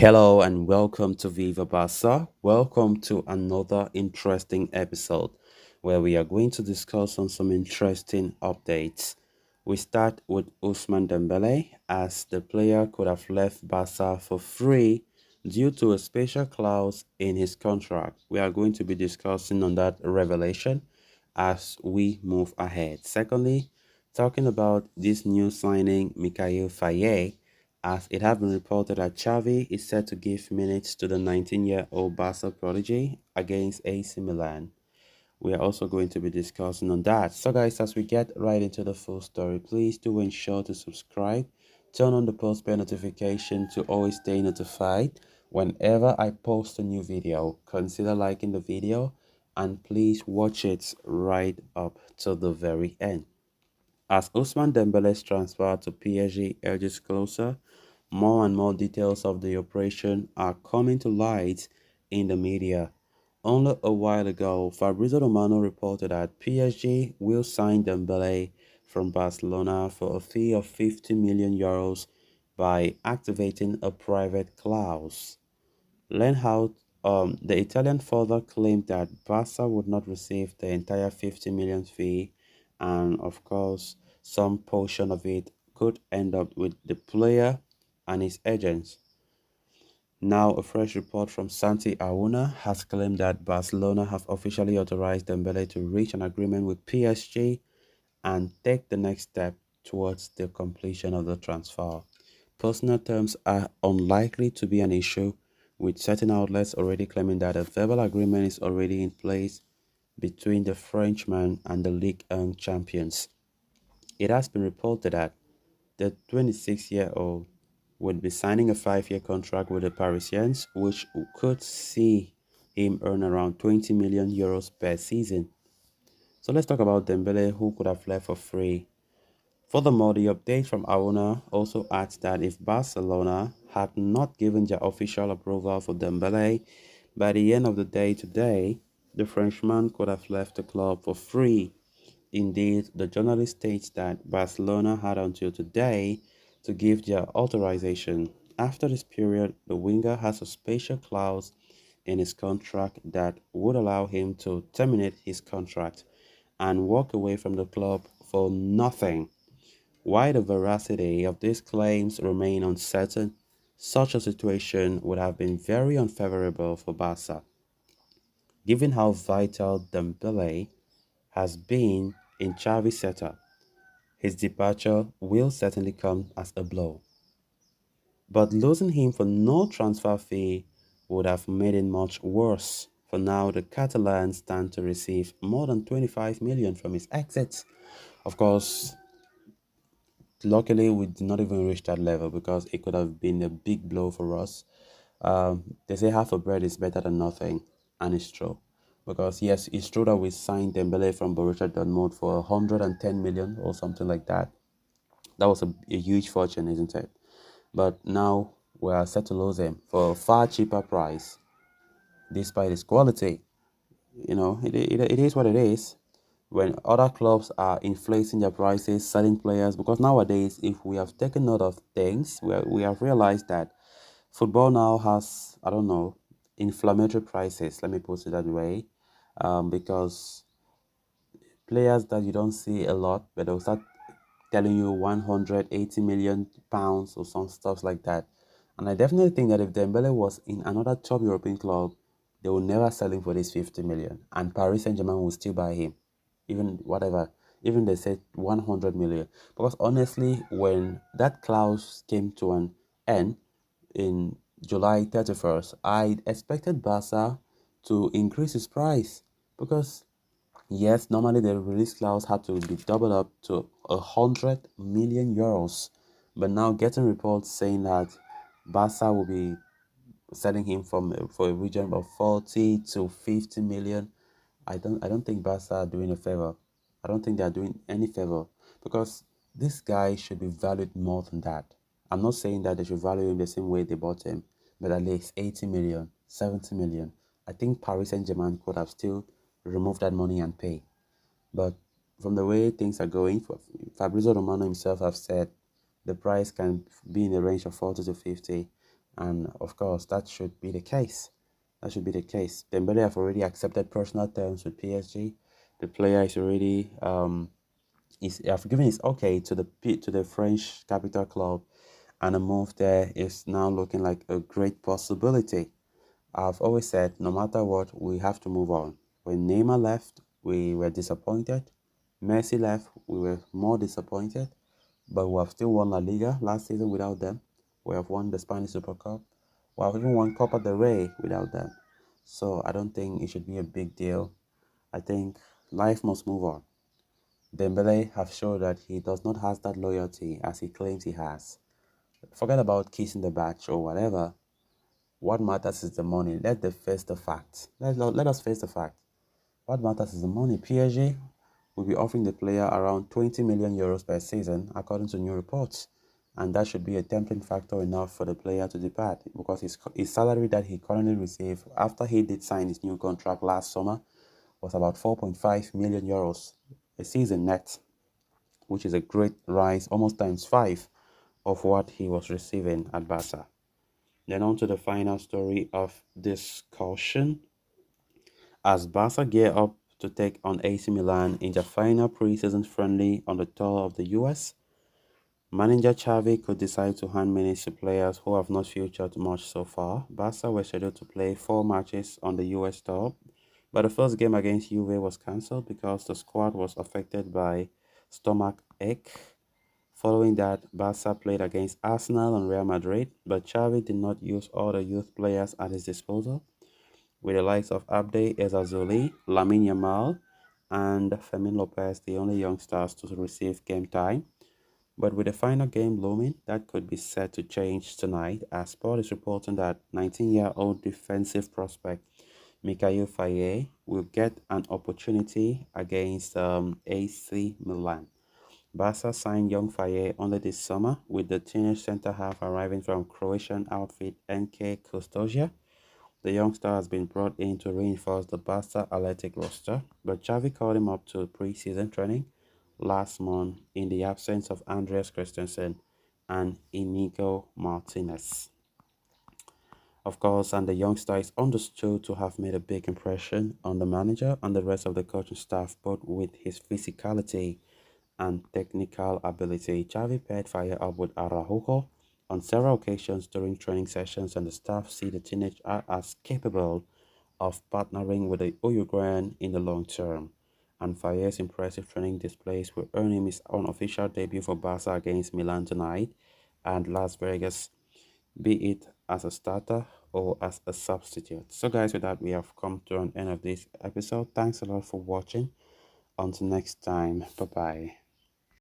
Hello and welcome to Viva Barca. Welcome to another interesting episode where we are going to discuss on some interesting updates. We start with Ousmane Dembele as the player could have left Barca for free due to a special clause in his contract. We are going to be discussing on that revelation as we move ahead. Secondly, talking about this new signing, Mikayil Faye, as it has been reported that Xavi is set to give minutes to the 19-year-old Barca prodigy against AC Milan. We are also going to be discussing on that. So guys, as we get right into the full story, please do ensure to subscribe, turn on the post bell notification to always stay notified whenever I post a new video. Consider liking the video and please watch it right up to the very end. As Ousmane Dembele's transfer to PSG edges closer, more and more details of the operation are coming to light in the media. Only a while ago, Fabrizio Romano reported that PSG will sign Dembele from Barcelona for a fee of 50 million euros by activating a private clause. Lenhout, the Italian further claimed that Barca would not receive the entire 50 million fee, and of course, some portion of it could end up with the player and his agents. Now, a fresh report from Santi Auna has claimed that Barcelona have officially authorized Dembele to reach an agreement with PSG and take the next step towards the completion of the transfer. Personal terms are unlikely to be an issue, with certain outlets already claiming that a verbal agreement is already in place between the Frenchman and the Ligue 1 champions. It has been reported that the 26-year-old would be signing a 5-year contract with the Parisians, which could see him earn around 20 million euros per season. So let's talk about Dembele, who could have left for free. Furthermore, the update from Auna also adds that if Barcelona had not given their official approval for Dembele, by the end of the day today, the Frenchman could have left the club for free. Indeed, the journalist states that Barcelona had until today to give their authorization. After this period, the winger has a special clause in his contract that would allow him to terminate his contract and walk away from the club for nothing. While the veracity of these claims remain uncertain, such a situation would have been very unfavorable for Barca, given how vital Dembele has been in Xavi's setup. His departure will certainly come as a blow. But losing him for no transfer fee would have made it much worse. For now, the Catalans stand to receive more than 25 million from his exit. Of course, luckily we did not even reach that level because it could have been a big blow for us. They say half a bread is better than nothing, and it's true. Because yes, it's true that we signed Dembele from Borussia Dortmund for 110 million or something like that. That was a huge fortune, isn't it? But now we are set to lose him for a far cheaper price, despite his quality. It is what it is. When other clubs are inflating their prices, selling players, because nowadays, if we have taken note of things, we have realized that football now has, I don't know, inflammatory prices, let me put it that way, because players that you don't see a lot, but they'll start telling you 180 million pounds or some stuff like that. And I definitely think that if Dembele was in another top European club, they will never sell him for this 50 million. And Paris Saint-Germain will still buy him. Even whatever. Even they said 100 million. Because honestly, when that clause came to an end in July 31st, I expected Barca to increase his price. Because yes, normally the release clause had to be doubled up to 100 million euros, but now getting reports saying that Barca will be selling him for a region of 40 to 50 million. I don't think Barca are doing a favor. I don't think they are doing any favor because this guy should be valued more than that. I'm not saying that they should value him the same way they bought him, but at least 80 million, 70 million. I think Paris Saint-Germain could have still removed that money and pay. But from the way things are going, Fabrizio Romano himself have said the price can be in the range of 40 to 50. And of course, that should be the case. That should be the case. Dembele have already accepted personal terms with PSG. The player is already is have given his okay to the French capital club, and a move there is now looking like a great possibility. I've always said no matter what, we have to move on. When Neymar left, we were disappointed. Messi left, we were more disappointed. But we have still won La Liga last season without them. We have won the Spanish Super Cup. We have even won Copa del Rey without them. So I don't think it should be a big deal. I think life must move on. Dembele have shown that he does not have that loyalty as he claims he has. Forget about kissing the badge or whatever. What matters is the money. Face the fact. Let us face the fact. What matters is the money. PSG will be offering the player around 20 million euros per season, according to new reports. And that should be a tempting factor enough for the player to depart because his salary that he currently receives after he did sign his new contract last summer was about 4.5 million euros a season net, which is a great rise, almost times five of what he was receiving at Barca. Then on to the final story of discussion. As Barca gear up to take on AC Milan in their final preseason friendly on the tour of the US, manager Xavi could decide to hand minutes to players who have not featured much so far. Barca were scheduled to play 4 matches on the US tour, but the first game against Juve was cancelled because the squad was affected by stomach ache. Following that, Barca played against Arsenal and Real Madrid, but Xavi did not use all the youth players at his disposal, with the likes of Abde Ezazuli, Lamine Yamal, and Fermin Lopez the only youngsters to receive game time. But with the final game looming, that could be set to change tonight, as Sport is reporting that 19-year-old defensive prospect Mikayil Faye will get an opportunity against AC Milan. Barca signed young Faye only this summer, with the teenage centre-half arriving from Croatian outfit NK Custodia. The youngster has been brought in to reinforce the Barca athletic roster, but Xavi called him up to pre-season training last month in the absence of Andreas Christensen and Inigo Martinez. Of course, and the youngster is understood to have made a big impression on the manager and the rest of the coaching staff, both with his physicality and technical ability. Xavi paired Fire up with Araujo on several occasions during training sessions, and the staff see the teenager as capable of partnering with the Uruguayan in the long term. And Faye's impressive training displays will earn him his unofficial debut for Barca against Milan tonight and Las Vegas, be it as a starter or as a substitute. So guys, with that, we have come to an end of this episode. Thanks a lot for watching. Until next time, bye bye.